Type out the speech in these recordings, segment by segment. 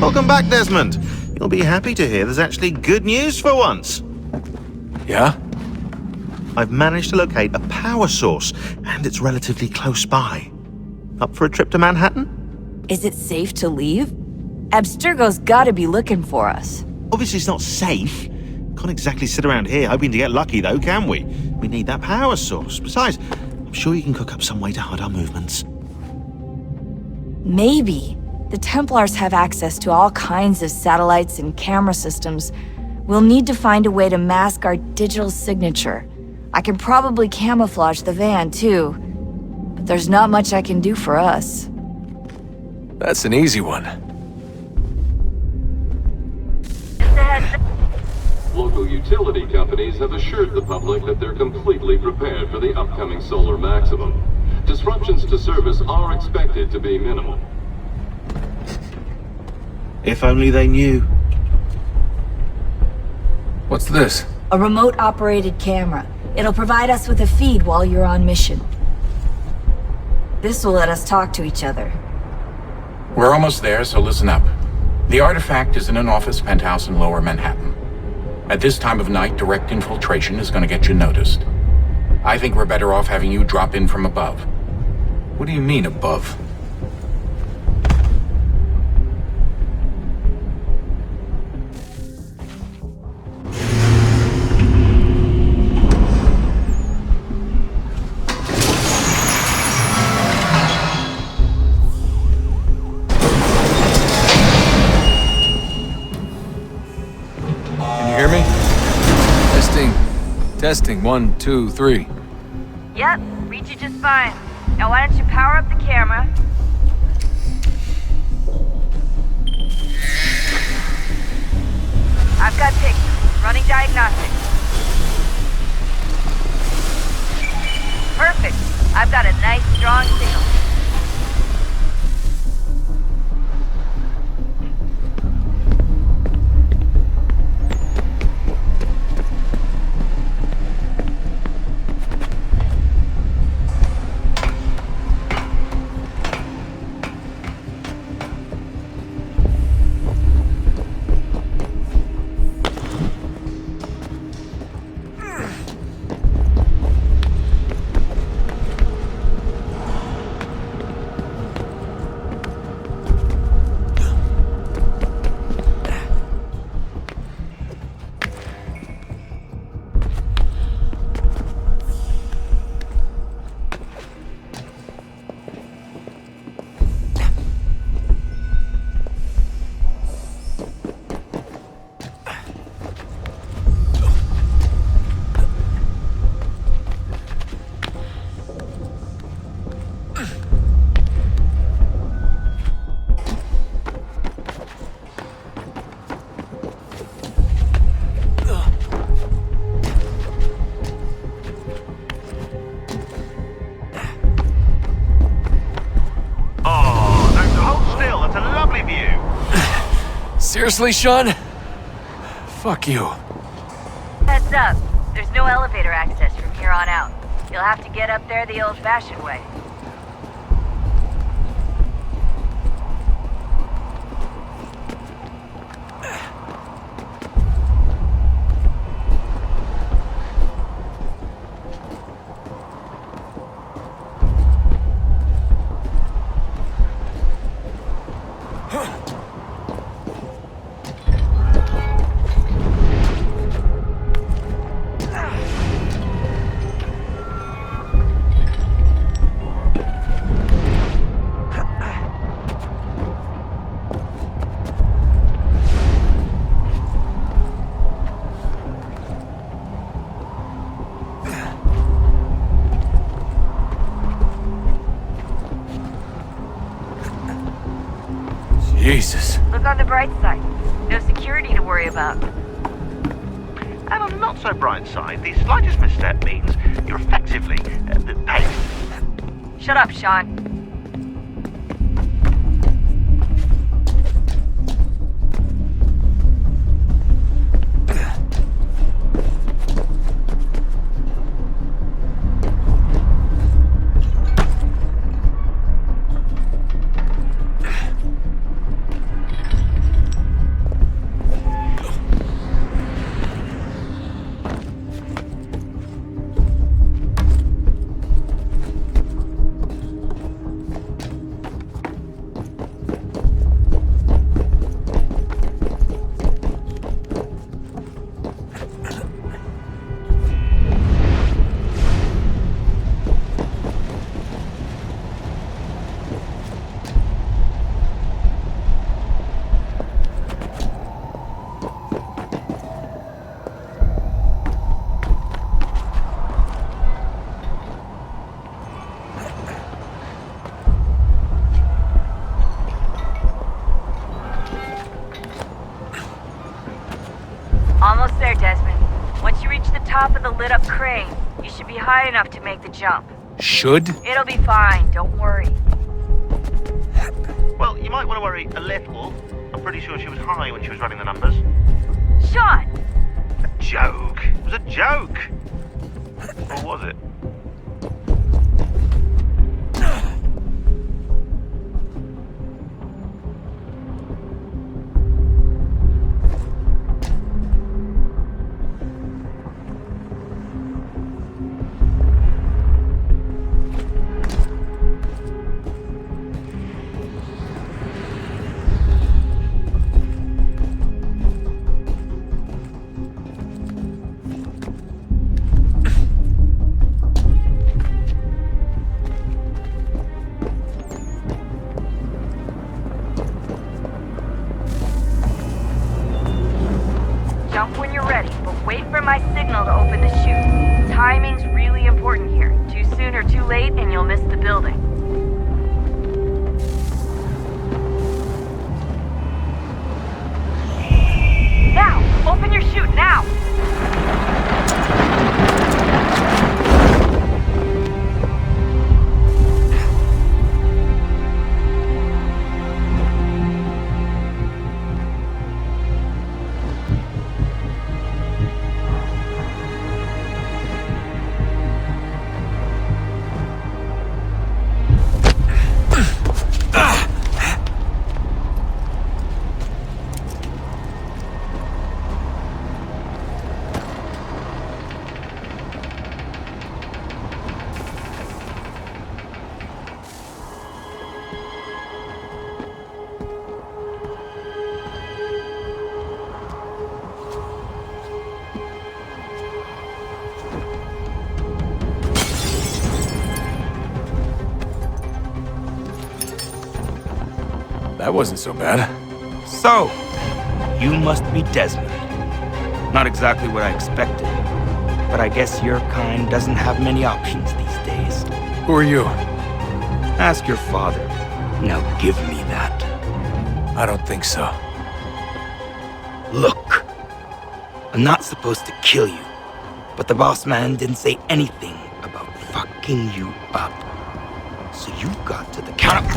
Welcome back, Desmond. You'll be happy to hear there's actually good news for once. Yeah? I've managed to locate a power source, and it's relatively close by. Up for a trip to Manhattan? Is it safe to leave? Abstergo's gotta be looking for us. Obviously it's not safe. Can't exactly sit around here hoping to get lucky though, can we? We need that power source. Besides, I'm sure you can cook up some way to hide our movements. Maybe. The Templars have access to all kinds of satellites and camera systems. We'll need to find a way to mask our digital signature. I can probably camouflage the van too. But there's not much I can do for us. That's an easy one. Local utility companies have assured the public that they're completely prepared for the upcoming solar maximum. Disruptions to service are expected to be minimal. If only they knew. What's this? A remote-operated camera. It'll provide us with a feed while you're on mission. This will let us talk to each other. We're almost there, so listen up. The artifact is in an office penthouse in Lower Manhattan. At this time of night, direct infiltration is going to get you noticed. I think we're better off having you drop in from above. What do you mean, above? Testing, 1, 2, 3. Yep, reach you just fine. Now why don't you power up the camera? I've got pictures. Running diagnostics. Perfect. I've got a nice, strong signal. Seriously, Sean? Fuck you. Heads up. There's no elevator access from here on out. You'll have to get up there the old-fashioned way. Jesus. Look on the bright side. No security to worry about. And on the not so bright side, the slightest misstep means you're effectively paid. Shut up, Sean. there, Desmond. Once you reach the top of the lit-up crane, you should be high enough to make the jump. Should? It'll be fine, don't worry. Well, you might want to worry a little. I'm pretty sure she was high when she was running the numbers. Sean! A joke. It was a joke. Or was it? Jump when you're ready, but wait for my signal to open the chute. Timing's really important here. Too soon or too late, and you'll miss the building. Now! Open your chute, now! That wasn't so bad. So, you must be Desmond. Not exactly what I expected, but I guess your kind doesn't have many options these days. Who are you? Ask your father. Now give me that. I don't think so. Look, I'm not supposed to kill you, but the boss man didn't say anything about fucking you up. So you got to the counter.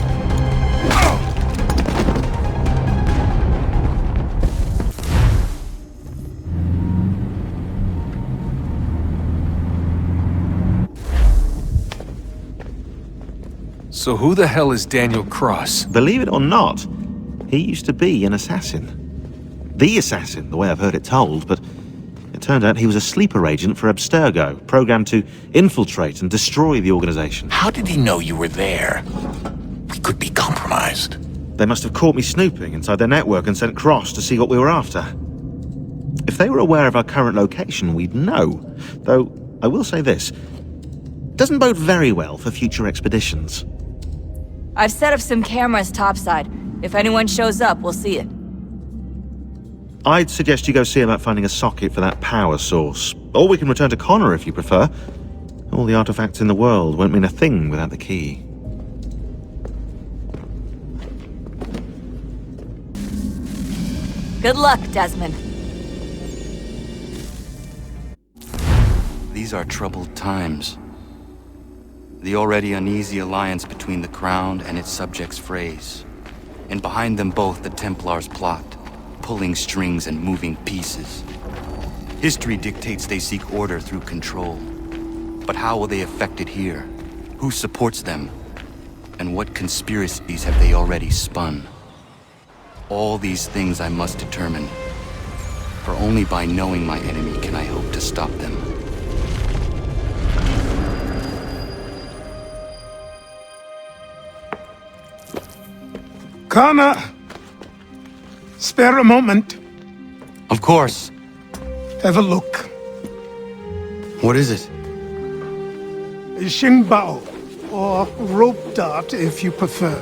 So who the hell is Daniel Cross? Believe it or not, he used to be an assassin. The assassin, the way I've heard it told, but it turned out he was a sleeper agent for Abstergo, programmed to infiltrate and destroy the organization. How did he know you were there? We could be compromised. They must have caught me snooping inside their network and sent Cross to see what we were after. If they were aware of our current location, we'd know. Though, I will say this, doesn't bode very well for future expeditions. I've set up some cameras topside. If anyone shows up, we'll see it. I'd suggest you go see about finding a socket for that power source. Or we can return to Connor if you prefer. All the artifacts in the world won't mean a thing without the key. Good luck, Desmond. These are troubled times. The already uneasy alliance between the Crown and its subjects frays. And behind them both the Templars plot, pulling strings and moving pieces. History dictates they seek order through control. But how will they affect it here? Who supports them? And what conspiracies have they already spun? All these things I must determine. For only by knowing my enemy can I hope to stop them. Connor! Spare a moment. Of course. Have a look. What is it? A Xingbao, or rope dart if you prefer.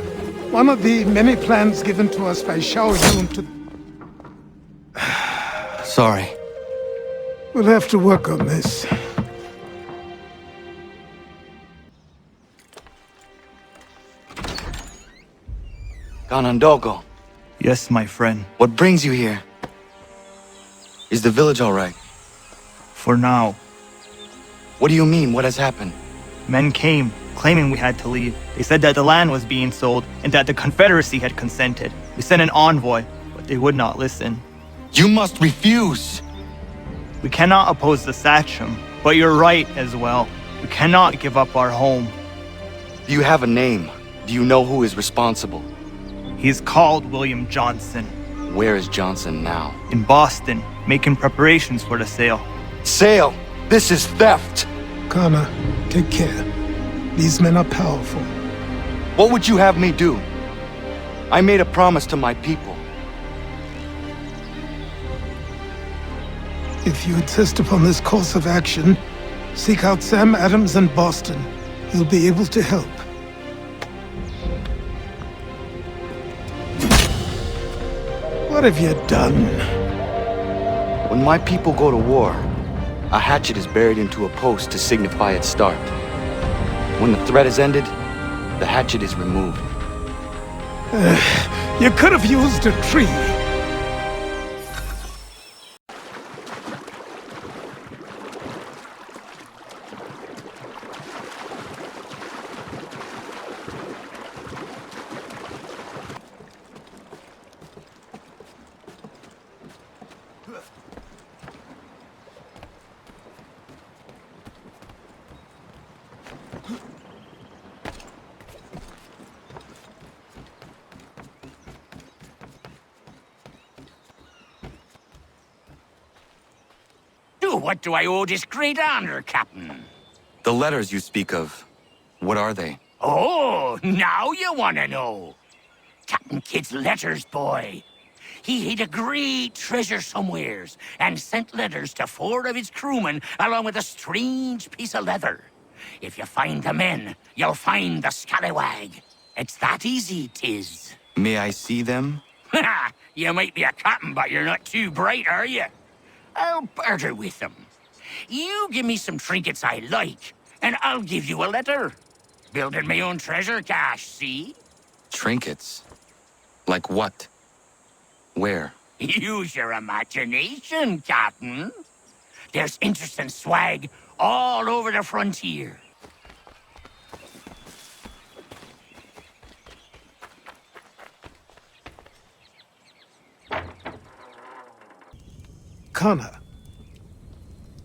One of the many plans given to us by Xiao Yun to... Sorry. We'll have to work on this. Ganondogo, Yes, my friend. what brings you here? Is the village all right? For now. What do you mean? What has happened? Men came, claiming we had to leave. They said that the land was being sold and that the Confederacy had consented. We sent an envoy, but they would not listen. You must refuse! We cannot oppose the Sachem, but you're right as well. We cannot give up our home. Do you have a name? Do you know who is responsible? He is called William Johnson. Where is Johnson now? In Boston, making preparations for the sale. Sale! This is theft! Connor, take care. These men are powerful. What would you have me do? I made a promise to my people. If you insist upon this course of action, seek out Sam Adams in Boston. He'll be able to help. What have you done? When my people go to war, a hatchet is buried into a post to signify its start. When the threat is ended, the hatchet is removed. You could have used a tree. What do I owe this great honor, Captain? The letters you speak of, what are they? Oh, now you want to know. Captain Kidd's letters, boy. He hid a great treasure somewheres and sent letters to 4 of his crewmen along with a strange piece of leather. If you find the men, you'll find the scallywag. It's that easy, 'tis. May I see them? You might be a captain, but you're not too bright, are you? I'll barter with them. You give me some trinkets I like, and I'll give you a letter. Building my own treasure cache, see? Trinkets? Like what? Where? Use your imagination, Captain. There's interesting swag all over the frontier. Connor,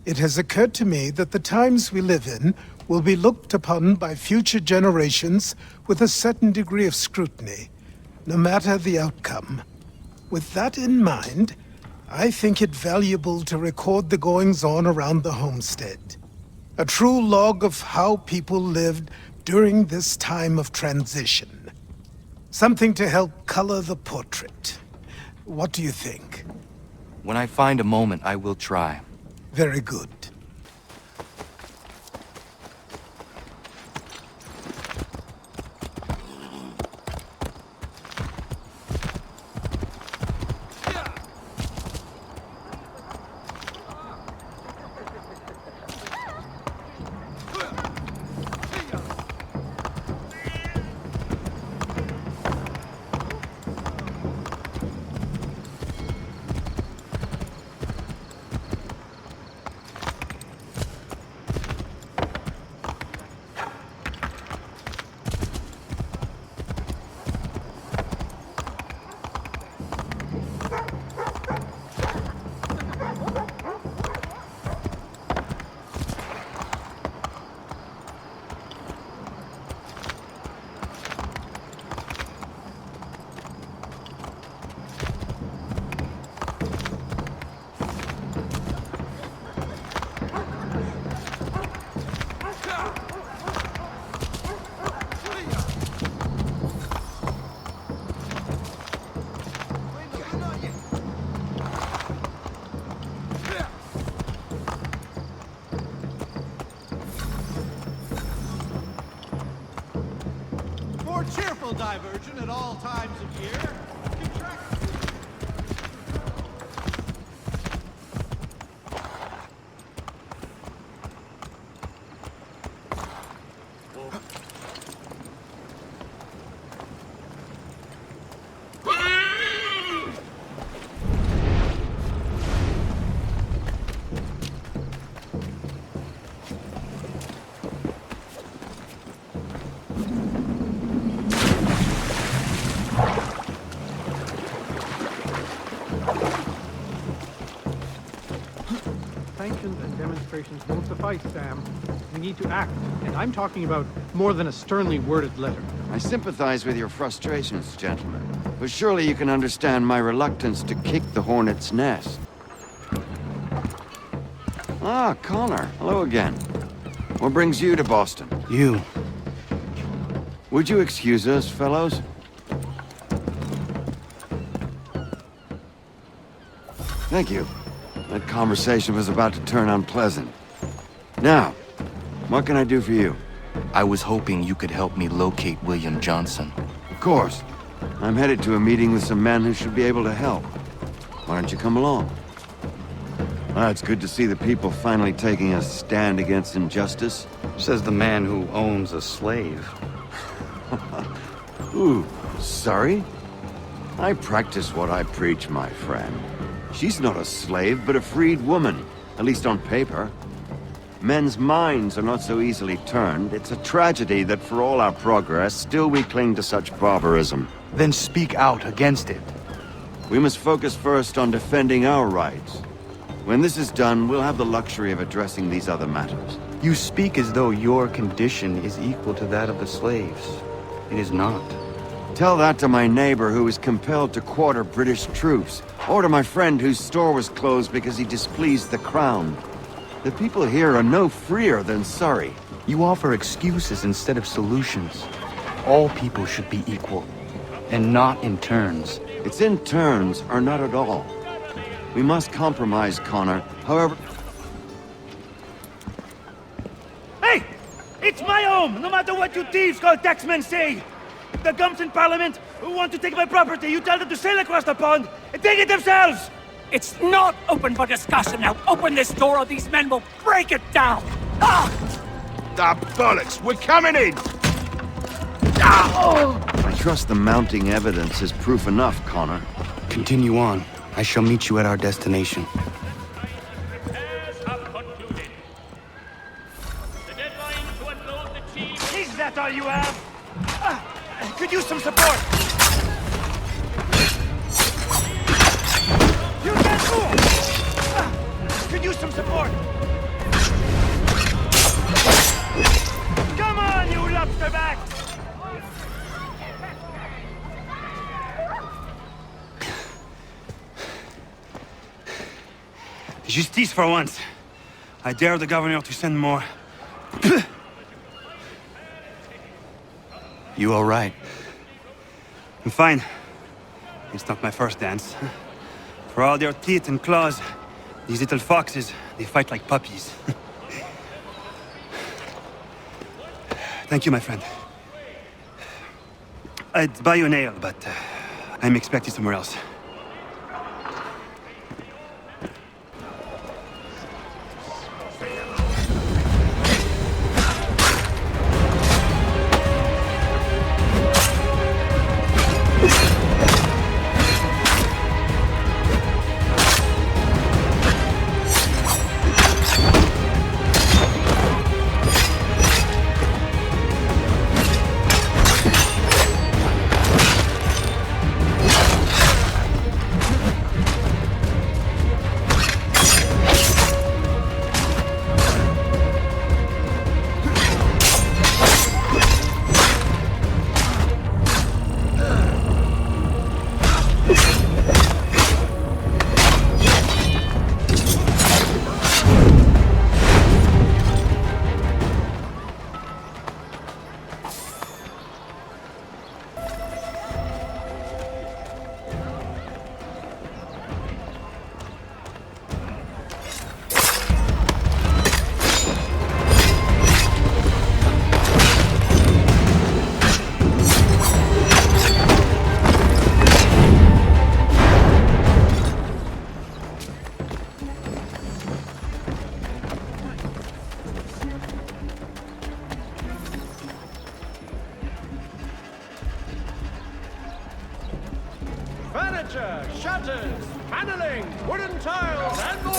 it has occurred to me that the times we live in will be looked upon by future generations with a certain degree of scrutiny, no matter the outcome. With that in mind, I think it valuable to record the goings-on around the homestead. A true log of how people lived during this time of transition. Something to help color the portrait. What do you think? When I find a moment, I will try. Very good. Divergent at all times of year. sanctions and demonstrations won't suffice, Sam. We need to act, and I'm talking about more than a sternly worded letter. I sympathize with your frustrations, gentlemen, but surely you can understand my reluctance to kick the hornet's nest. Ah, Connor. Hello again. What brings you to Boston? You. Would you excuse us, fellows? Thank you. That conversation was about to turn unpleasant. Now, what can I do for you? I was hoping you could help me locate William Johnson. Of course. I'm headed to a meeting with some men who should be able to help. Why don't you come along? It's good to see the people finally taking a stand against injustice. Says the man who owns a slave. Ooh, sorry? I practice what I preach, my friend. She's not a slave, but a freed woman, at least on paper. Men's minds are not so easily turned. It's a tragedy that for all our progress, still we cling to such barbarism. Then speak out against it. We must focus first on defending our rights. When this is done, we'll have the luxury of addressing these other matters. You speak as though your condition is equal to that of the slaves. It is not. Tell that to my neighbor who was compelled to quarter British troops, or to my friend whose store was closed because he displeased the crown. The people here are no freer than Surrey. You offer excuses instead of solutions. All people should be equal, and not in turns. It's in turns, or not at all. We must compromise, Connor. However... Hey! It's my home, no matter what you thieves called taxmen say! The gums in Parliament who want to take my property, you tell them to sail across the pond and take it themselves! It's not open for discussion now. Open this door or these men will break it down. Ah! Ah, bollocks! We're coming in! Ah! I trust the mounting evidence is proof enough, Connor. Continue on. I shall meet you at our destination. Is that all you have? Could use some support. You can't move! Could use some support! Come on, you lobsterback! Justice for once. I dare the governor to send more. You all right? I'm fine. It's not my first dance. For all their teeth and claws, these little foxes, they fight like puppies. Thank you, my friend. I'd buy you an ale, but I'm expected somewhere else. Furniture, shutters, paneling, wooden tiles, and more!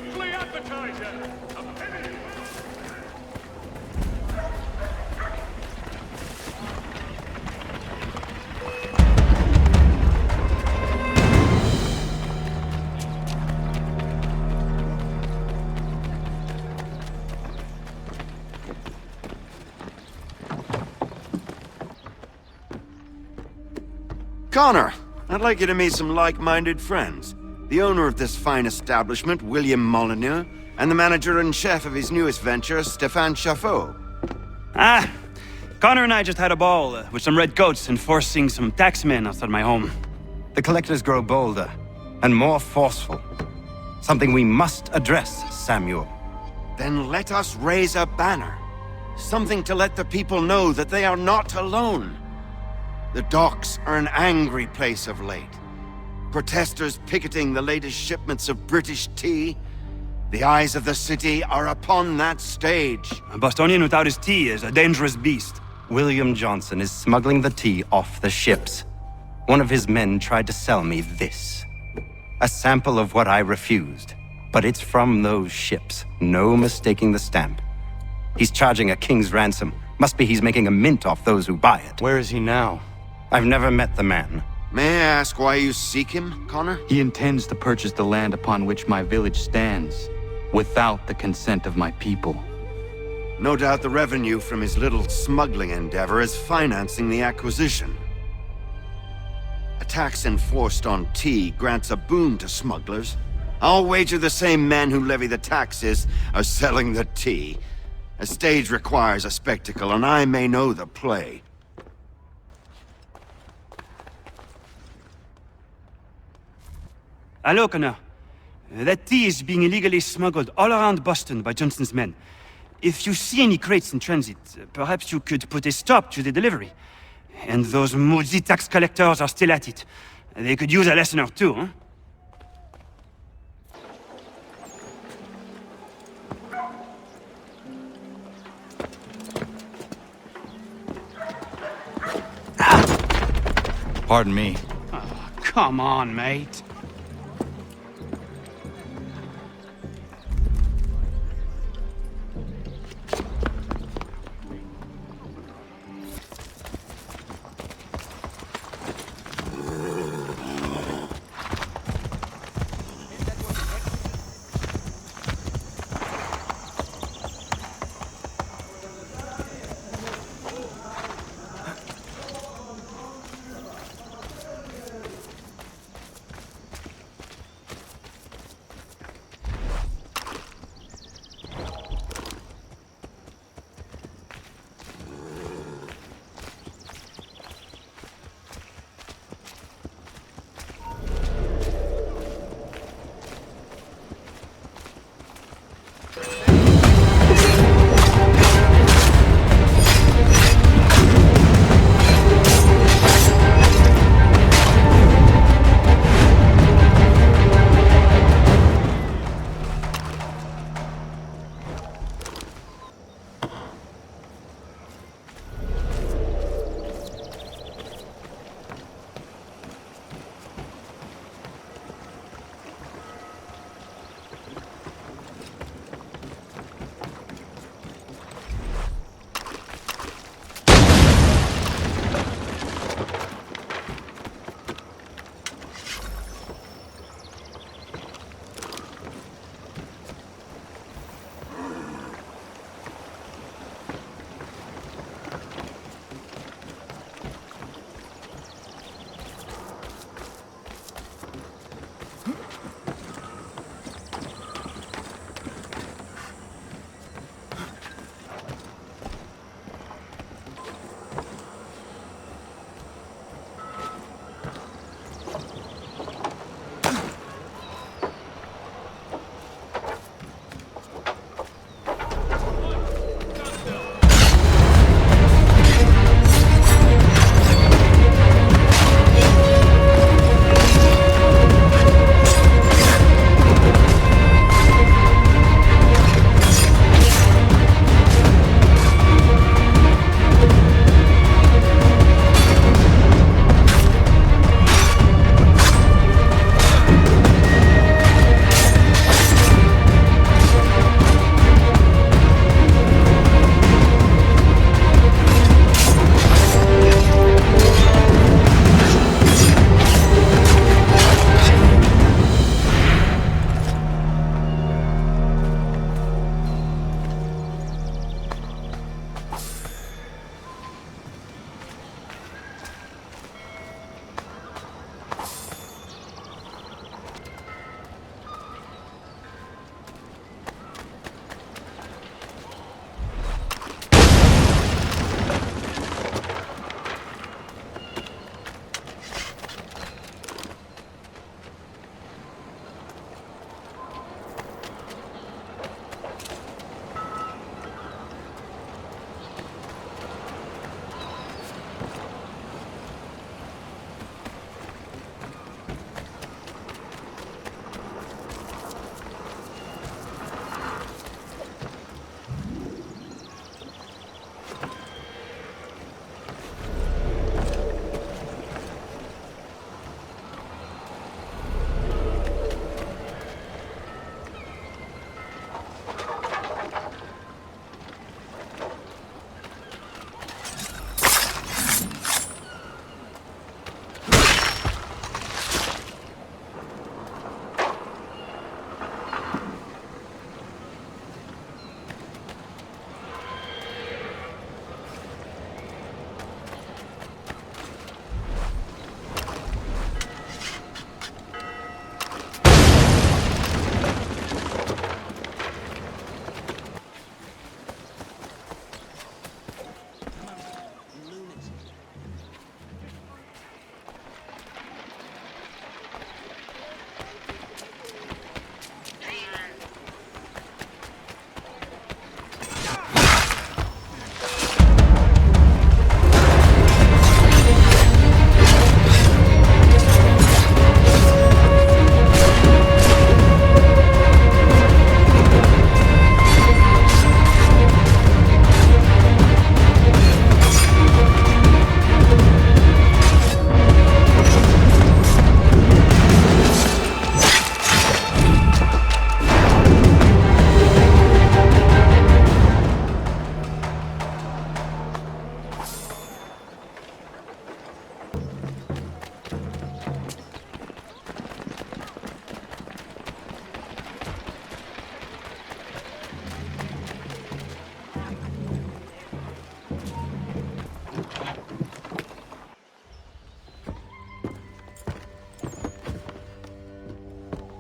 weekly appetizer. A penny. Connor, I'd like you to meet some like-minded friends. The owner of this fine establishment, William Molyneux, and the manager and chef of his newest venture, Stéphane Chaffeau. Ah, Connor and I just had a ball with some red coats enforcing some taxmen outside my home. The collectors grow bolder and more forceful. Something we must address, Samuel. Then let us raise a banner. Something to let the people know that they are not alone. The docks are an angry place of late. Protesters picketing the latest shipments of British tea. The eyes of the city are upon that stage. A Bostonian without his tea is a dangerous beast. William Johnson is smuggling the tea off the ships. One of his men tried to sell me this. A sample of what I refused. But it's from those ships. No mistaking the stamp. He's charging a king's ransom. Must be he's making a mint off those who buy it. Where is he now? I've never met the man. May I ask why you seek him, Connor? He intends to purchase the land upon which my village stands, without the consent of my people. No doubt the revenue from his little smuggling endeavor is financing the acquisition. A tax enforced on tea grants a boon to smugglers. I'll wager the same men who levy the taxes are selling the tea. A stage requires a spectacle, and I may know the play. Hello, Connor. That tea is being illegally smuggled all around Boston by Johnson's men. If you see any crates in transit, perhaps you could put a stop to the delivery. And those moody tax collectors are still at it. They could use a lesson or two, huh? Pardon me. Oh, come on, mate.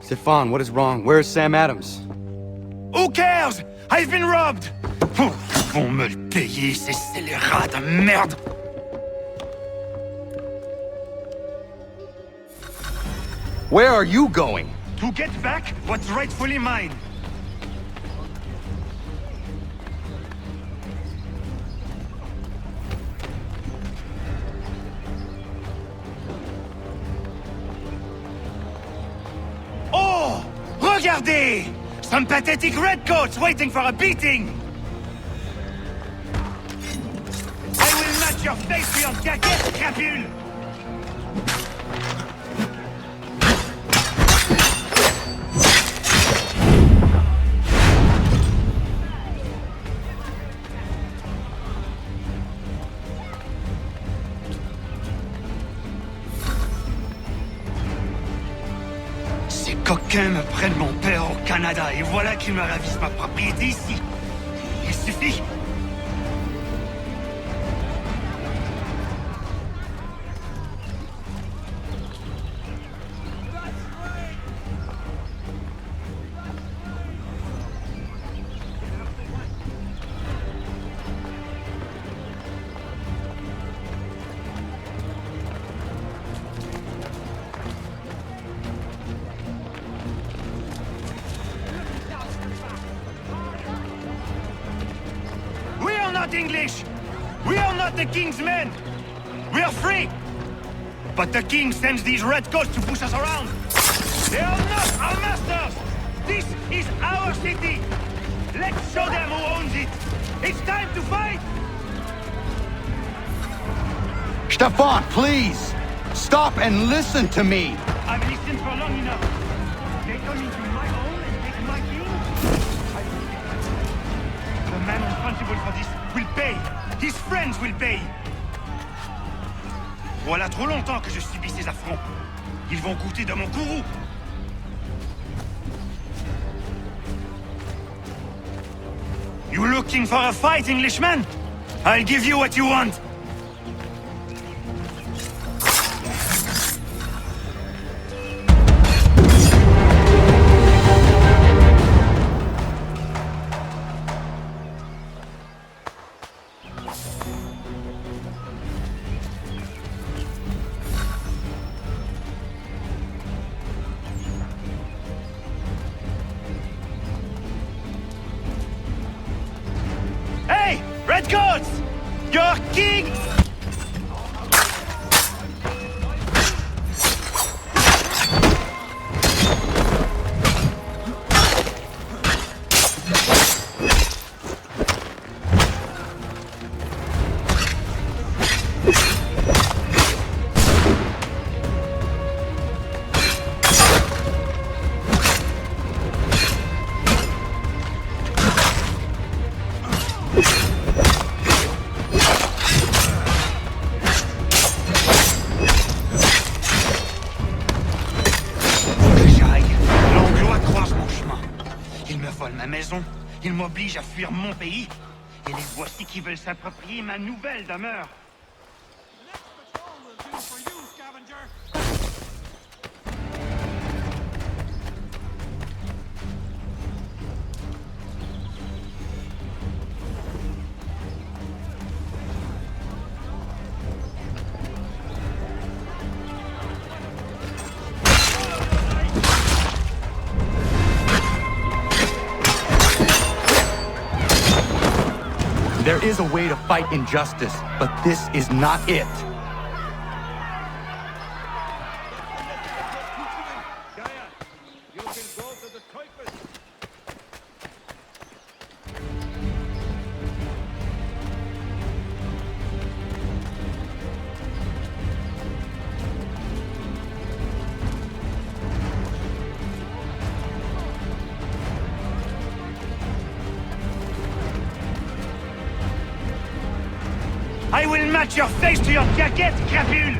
Stefan, what is wrong? Where is Sam Adams? Who cares? I've been robbed! Oh, ils vont me le payer, ces scélérats de merde! Where are you going? To get back what's rightfully mine. Oh! Regardez! Some pathetic redcoats waiting for a beating! I will match your face to your jacket, crapule! Ces coquins me prennent mon père au Canada et voilà qu'ils me ravissent ma propriété ici. Il suffit. English! We are not the king's men! We are free! But the king sends these redcoats to push us around! They are not our masters! This is our city! Let's show them who owns it! It's time to fight! Stefan, please! Stop and listen to me! I've listened for long enough. They come into my home and take my king? The man responsible for this will pay. His friends will pay. Voilà trop longtemps que je subis ces affronts. Ils vont goûter de mon courroux. You looking for a fight, Englishman? I'll give you what you want. Hey! Redcoats! Your king! Ils m'obligent à fuir mon pays, et les voici qui veulent s'approprier ma nouvelle demeure. There is a way to fight injustice, but this is not it. I will match your face to your jacket, crapule!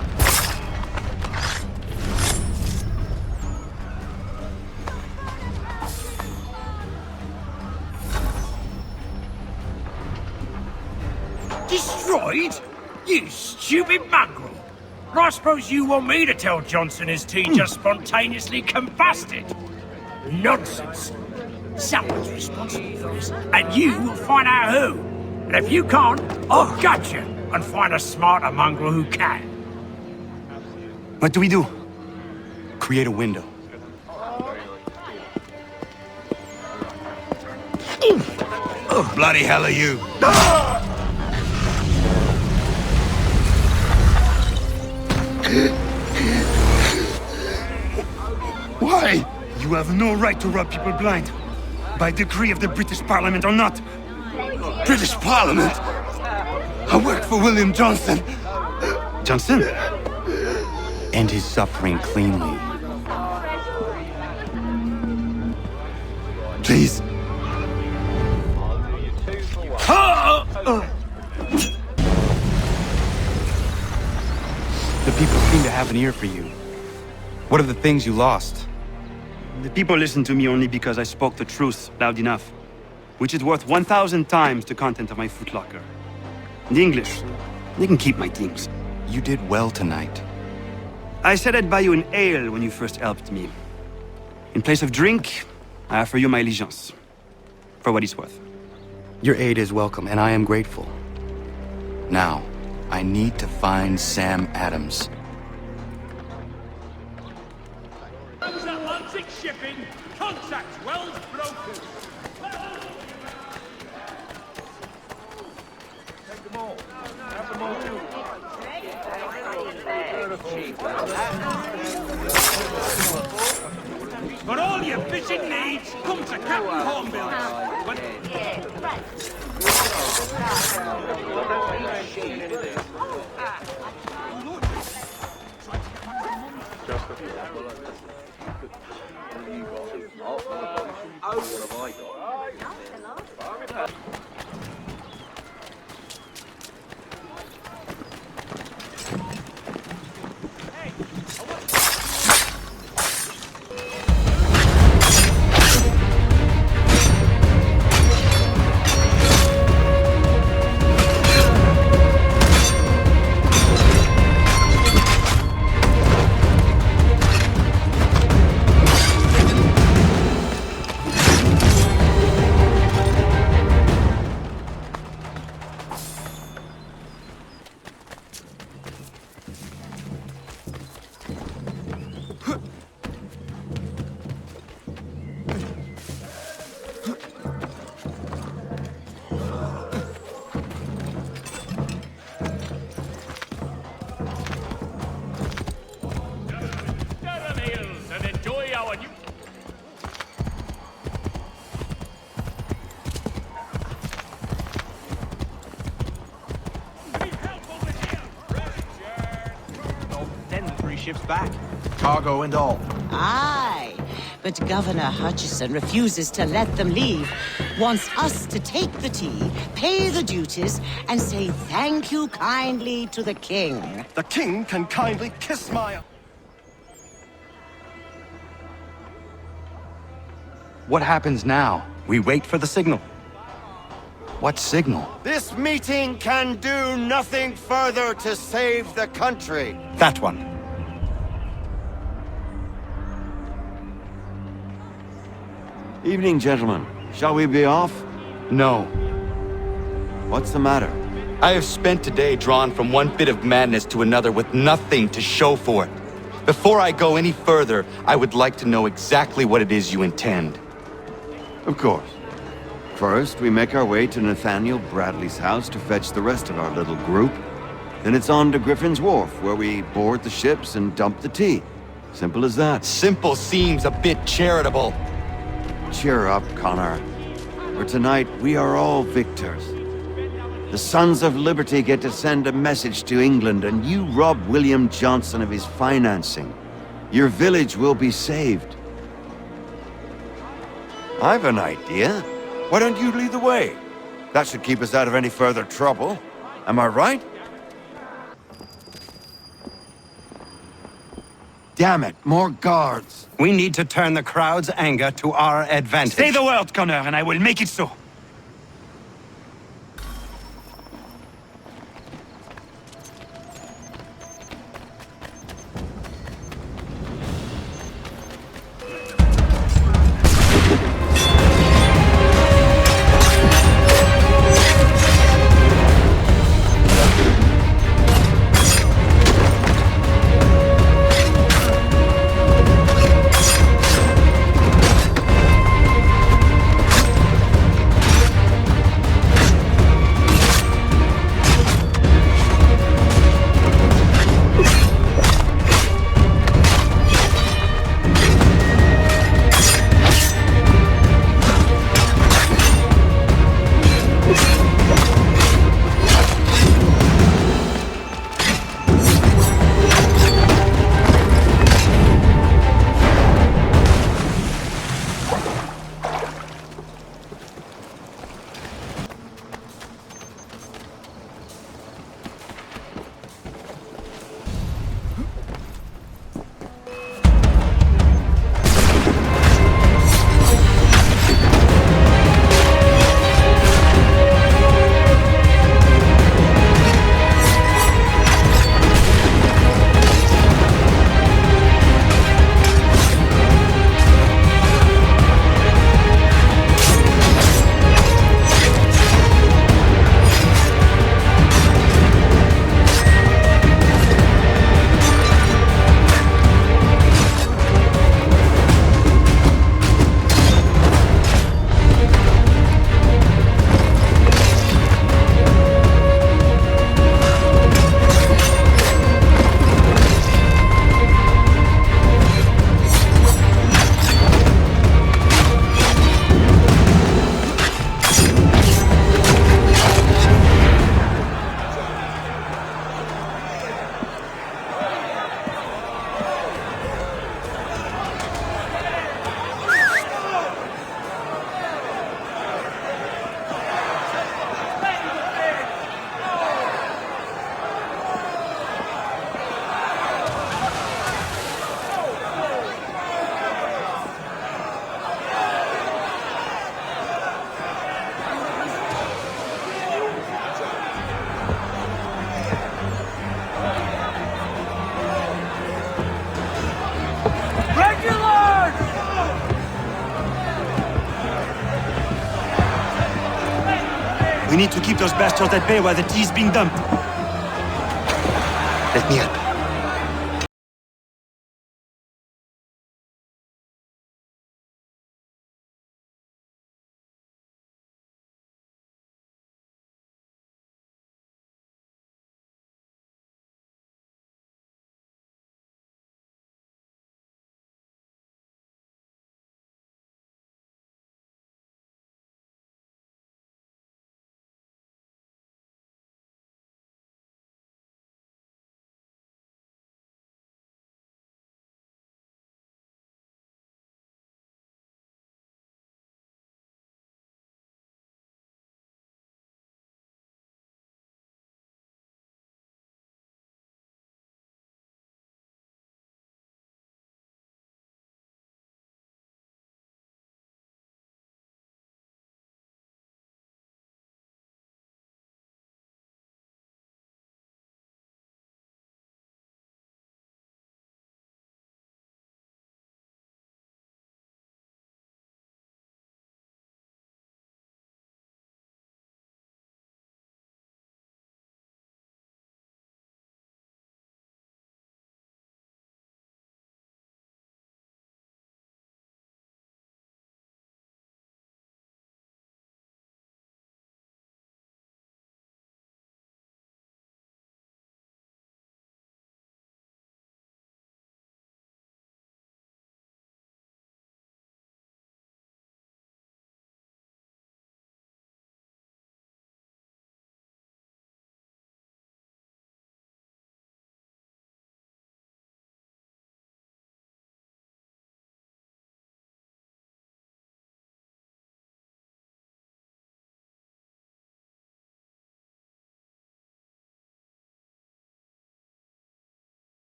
Destroyed? You stupid mongrel! I suppose you want me to tell Johnson his tea just spontaneously combusted? Nonsense. Someone's responsible for this, and you will find out who. And if you can't, I'll gut you and find a smarter mongrel who can. What do we do? Create a window. Oh, bloody hell are you? Why? You have no right to rob people blind. By decree of the British Parliament or not. British Parliament? I worked for William Johnson. Johnson? End his suffering cleanly. Please. The people seem to have an ear for you. What are the things you lost? The people listen to me only because I spoke the truth loud enough, which is worth 1,000 times the content of my footlocker. The English, they can keep my things. You did well tonight. I said I'd buy you an ale when you first helped me. In place of drink, I offer you my allegiance. For what it's worth. Your aid is welcome, and I am grateful. Now, I need to find Sam Adams. Transatlantic shipping, contact Wells Brokers. Take them all. Have them all. For all your fishing needs, come to Captain Hornbill's. Ships back. Cargo and all. Aye, but Governor Hutchison refuses to let them leave. Wants us to take the tea, pay the duties, and say thank you kindly to the king. The king can kindly kiss my... What happens now? We wait for the signal. What signal? This meeting can do nothing further to save the country. That one. Evening, gentlemen. Shall we be off? No. What's the matter? I have spent today drawn from one bit of madness to another with nothing to show for it. Before I go any further, I would like to know exactly what it is you intend. Of course. First, we make our way to Nathaniel Bradley's house to fetch the rest of our little group. Then it's on to Griffin's Wharf, where we board the ships and dump the tea. Simple as that. Simple seems a bit charitable. Cheer up, Connor. For tonight, we are all victors. The Sons of Liberty get to send a message to England, and you rob William Johnson of his financing. Your village will be saved. I've an idea. Why don't you lead the way? That should keep us out of any further trouble. Am I right? Damn it, more guards. We need to turn the crowd's anger to our advantage. Say the word, Connor, and I will make it so. We need to keep those bastards at bay while the tea is being dumped. Let me help.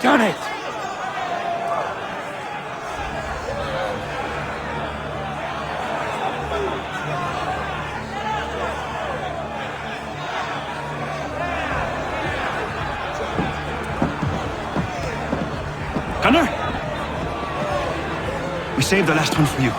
Done it! Gunner? We saved the last one for you.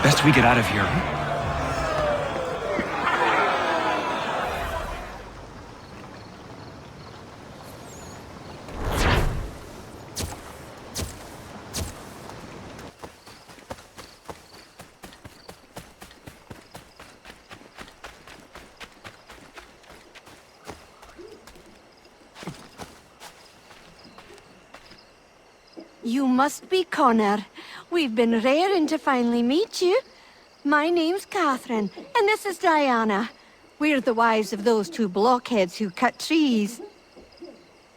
Best we get out of here. You must be Connor. We've been raring to finally meet you. My name's Catherine, and this is Diana. We're the wives of those two blockheads who cut trees.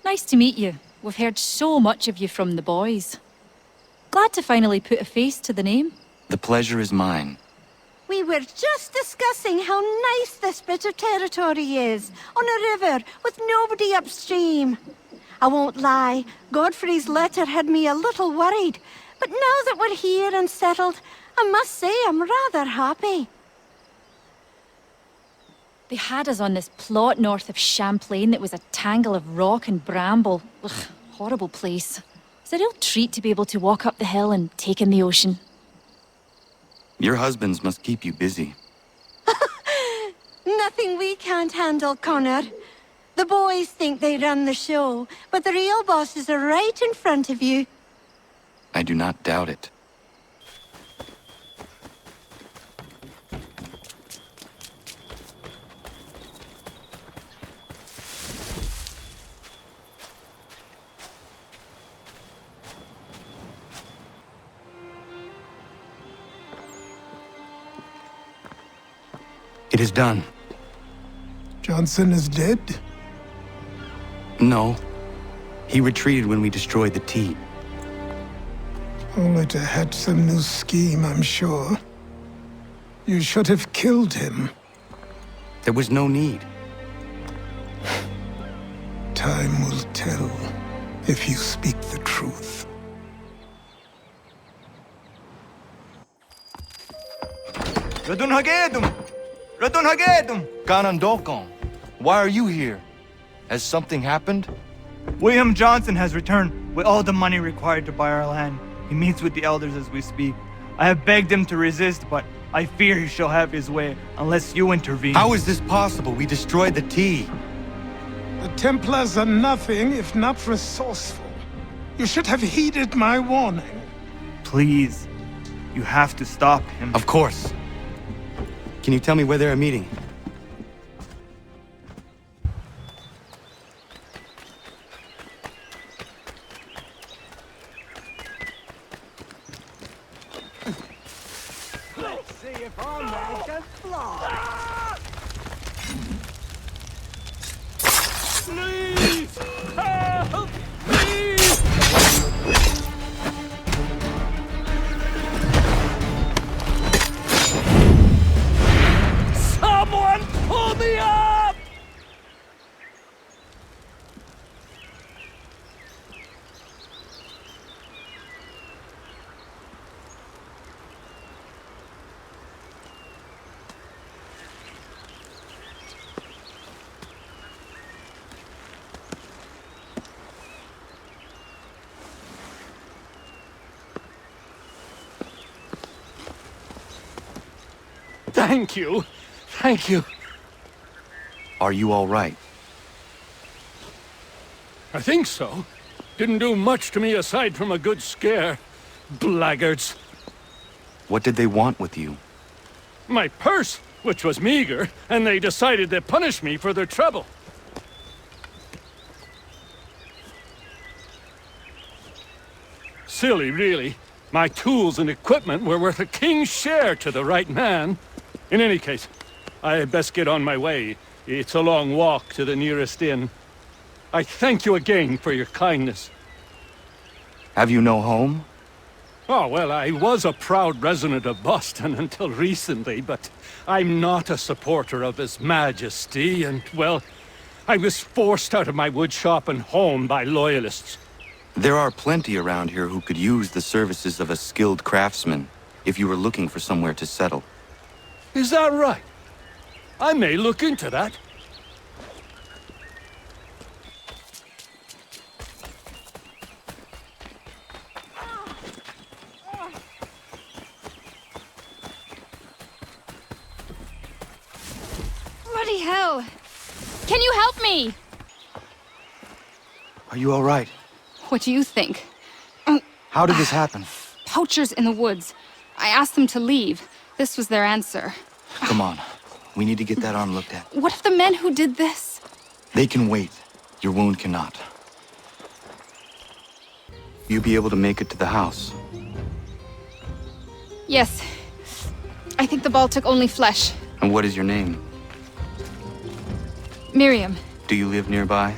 Nice to meet you. We've heard so much of you from the boys. Glad to finally put a face to the name. The pleasure is mine. We were just discussing how nice this bit of territory is, on a river with nobody upstream. I won't lie, Godfrey's letter had me a little worried, but now that we're here and settled, I must say I'm rather happy. They had us on this plot north of Champlain that was a tangle of rock and bramble. Ugh, horrible place. It's a real treat to be able to walk up the hill and take in the ocean. Your husbands must keep you busy. Nothing we can't handle, Connor. The boys think they run the show, but the real bosses are right in front of you. I do not doubt it. It is done. Johnson is dead? No. He retreated when we destroyed the T. Only to hatch some new scheme, I'm sure. You should have killed him. There was no need. Time will tell if you speak the truth. Radun Hagedum! Radun Hagedum! Ganondokon, why are you here? Has something happened? William Johnson has returned with all the money required to buy our land. He meets with the elders as we speak. I have begged him to resist, but I fear he shall have his way unless you intervene. How is this possible? We destroyed the T. The Templars are nothing if not resourceful. You should have heeded my warning. Please, you have to stop him. Of course. Can you tell me where they're meeting? Let's see if our man can fly. Please help me! Someone pull me up! Thank you. Thank you. Are you all right? I think so. Didn't do much to me aside from a good scare. Blackguards. What did they want with you? My purse, which was meager, and they decided to punish me for their trouble. Silly, really. My tools and equipment were worth a king's share to the right man. In any case, I had best get on my way. It's a long walk to the nearest inn. I thank you again for your kindness. Have you no home? Oh, well, I was a proud resident of Boston until recently, but I'm not a supporter of His Majesty, and, well, I was forced out of my woodshop and home by loyalists. There are plenty around here who could use the services of a skilled craftsman if you were looking for somewhere to settle. Is that right? I may look into that. Bloody hell! Can you help me? Are you all right? What do you think? How did this happen? Poachers in the woods. I asked them to leave. This was their answer. Come on. We need to get that arm looked at. What if the men who did this? They can wait. Your wound cannot. You be able to make it to the house? Yes. I think the ball took only flesh. And what is your name? Miriam. Do you live nearby?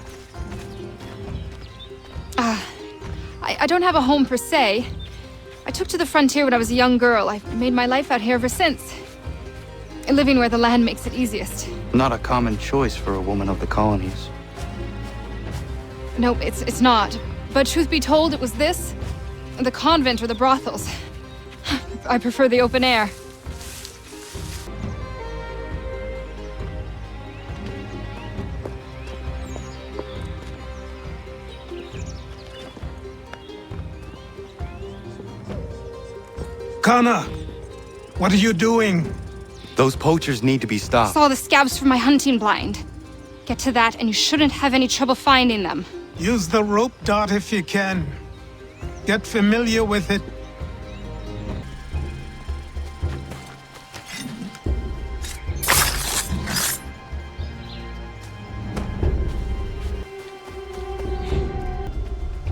I don't have a home per se. I took to the frontier when I was a young girl. I've made my life out here ever since. Living where the land makes it easiest. Not a common choice for a woman of the colonies. No, it's not. But truth be told, it was this, the convent or the brothels. I prefer the open air. Kana, what are you doing? Those poachers need to be stopped. Saw the scabs from my hunting blind. Get to that and you shouldn't have any trouble finding them. Use the rope dart if you can. Get familiar with it.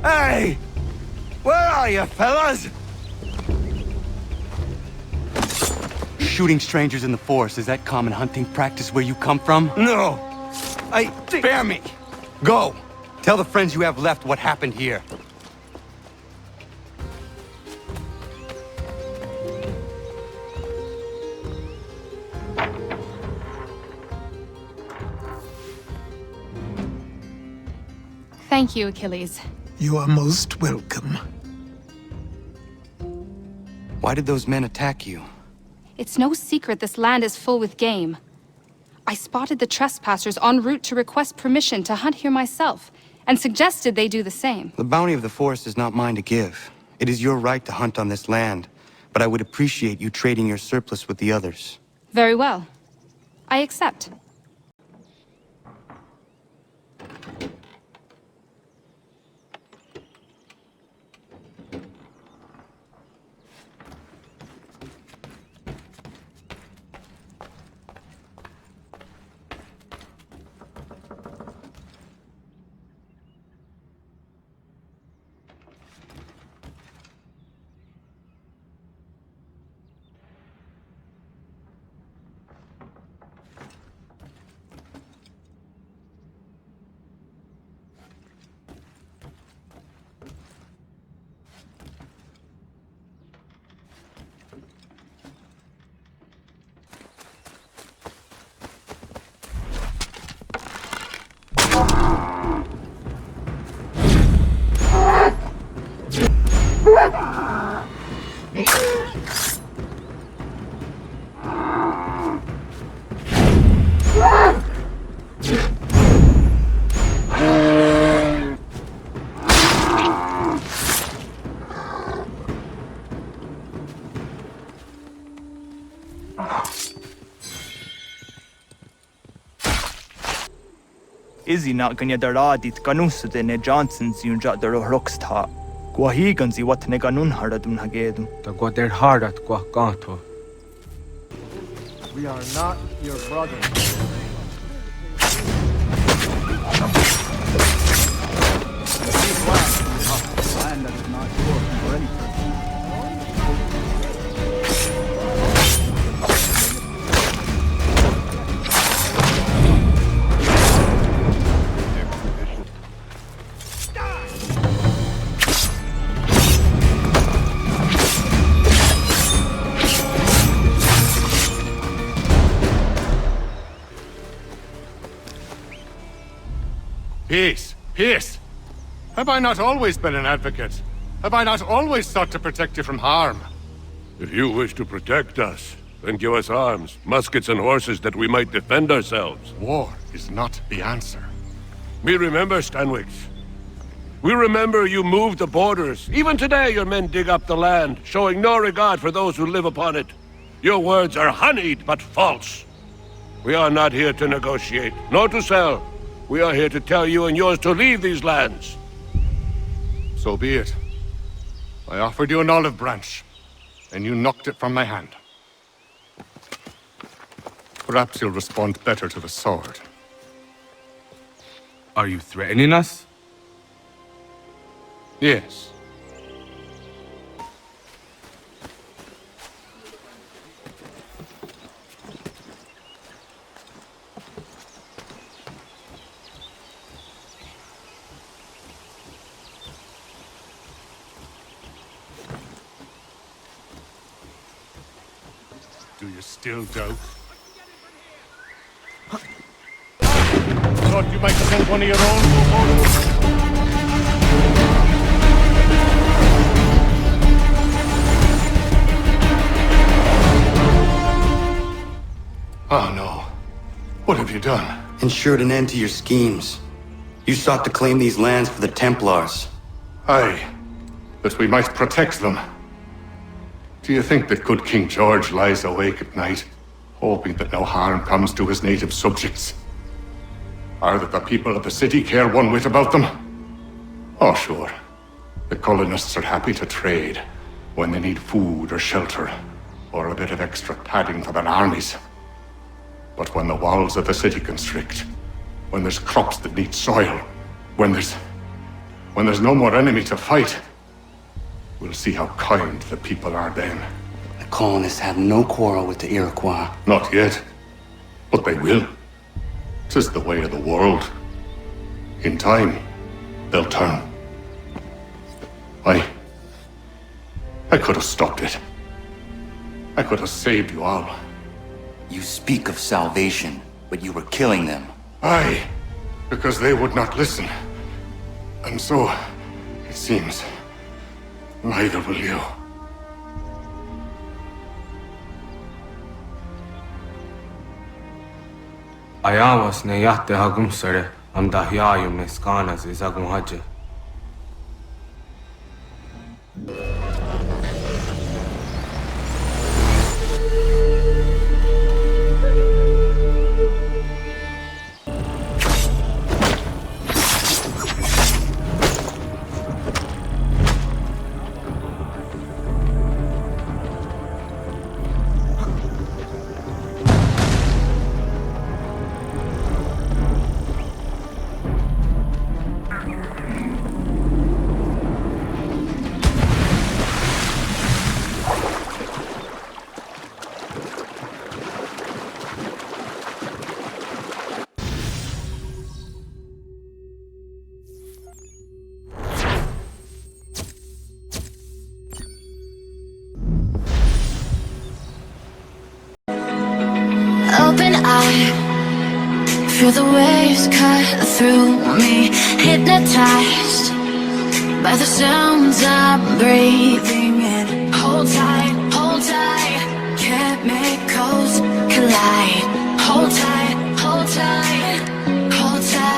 Hey! Where are you, fellas? Shooting strangers in the forest, is that common hunting practice where you come from? No! Spare me! Go! Tell the friends you have left what happened here. Thank you, Achilles. You are most welcome. Why did those men attack you? It's no secret this land is full with game. I spotted the trespassers en route to request permission to hunt here myself, and suggested they do the same. The bounty of the forest is not mine to give. It is your right to hunt on this land, but I would appreciate you trading your surplus with the others. Very well. I accept. Izzy not gonna daradit ganusud ne Johnsons yun jat der rocksta. Gwahigan zi wat ne ganun haradun hagedum. Da gwa der hardat gwa ganto. We are not your brothers. Land that is not yours for any purpose. Peace! Peace! Have I not always been an advocate? Have I not always sought to protect you from harm? If you wish to protect us, then give us arms, muskets and horses that we might defend ourselves. War is not the answer. We remember, Stanwix. We remember you moved the borders. Even today your men dig up the land, showing no regard for those who live upon it. Your words are honeyed, but false. We are not here to negotiate, nor to sell. We are here to tell you and yours to leave these lands. So be it. I offered you an olive branch, and you knocked it from my hand. Perhaps you'll respond better to the sword. Are you threatening us? Yes. Do you still doubt? Thought you might send one of your own to Oh no. What have you done? Ensured an end to your schemes. You sought to claim these lands for the Templars. Aye, that we might protect them. Do you think that good King George lies awake at night, hoping that no harm comes to his native subjects? Or that the people of the city care one whit about them? Oh, sure. The colonists are happy to trade when they need food or shelter, or a bit of extra padding for their armies. But when the walls of the city constrict, when there's crops that need soil, when there's no more enemy to fight, we'll see how kind the people are then. The colonists have no quarrel with the Iroquois. Not yet, but they will. 'Tis the way of the world. In time, they'll turn. I could have stopped it. I could have saved you all. You speak of salvation, but you were killing them. Aye, because they would not listen. And so, it seems, neither will you. Ayawas ne yahte hagum sare am dahyayu meskanas izagum haje. Open eye, feel the waves cut through me, hypnotized by the sounds I'm breathing in. Hold tight, can't make cold.